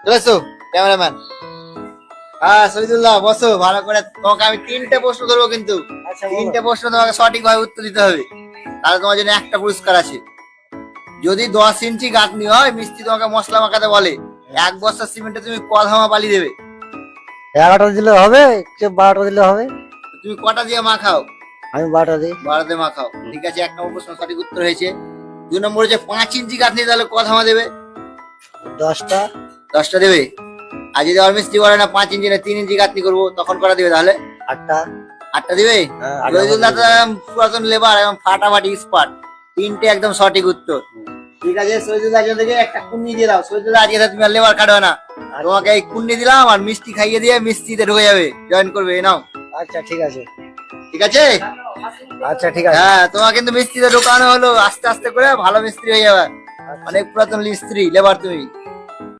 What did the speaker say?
চলে এসো ক্যামেরাম্যান। হ্যাঁ শহীদুল্লাহ বসো ভালো করে। তোমাকে আমি 3টে প্রশ্ন করবো, কিন্তু আচ্ছা, বলো। 3টে প্রশ্ন তোমাকে সঠিকভাবে উত্তর দিতে হবে। তাহলে তোমার জন্য একটা পুরস্কার আছে। যদি 10 ইঞ্চি গাঁথনি হয়, মিস্ত্রি তোমাকে মশলা মাখাতে বলে, 1 বস্তা সিমেন্টে তুমি কধামা বালি দেবে। 11টা দিলে হবে, 12টা দিলে হবে। তুমি কটা দিয়ে মাখাও? আমি 12টা দিই। 12 মাখাও। ঠিক আছে, 1 নম্বর প্রশ্ন সঠিক উত্তর হয়েছে। 2 নম্বর হচ্ছে 5 ইঞ্চি গাঁথনি, তাহলে কধামা দেবে? 10টা। 10টা দেবে। আর যদি আর মিস্ত্রি বলে না 5 ইঞ্চি না 3 ইঞ্চি গাঁথনি করবো, তখন কটা দেবে তাহলে? 8টা। 8টা দিবে। হ্যাঁ, 8টা শহীদুল্লাহ তো একদম পুরাতন লেবার, এবং ফাটাফাটি স্পার্ট। 3টে একদম সঠিক উত্তর। ঠিক আছে শহীদুল্লাহ, একজন থেকে একটা কুন্নি দিয়ে দাও। শহীদুল্লাহ আজকে তো তুমি আর লেবার কাটবে না, তোমাকে এই কুন্নি দিলাম, আর মিষ্টি খাইয়ে দিয়ে মিস্ত্রিতে ঢুকে যাবে, জয়েন করবে। এই নাও। আচ্ছা ঠিক আছে। ঠিক আছে। আচ্ছা ঠিক আছে। হ্যাঁ, তোমার কিন্তু মিস্ত্রিতে ঢোকানো হলো, আস্তে আস্তে করে ভালো মিস্ত্রি হয়ে যাবে। অনেক পুরাতন মিস্ত্রি লেবার তুমি।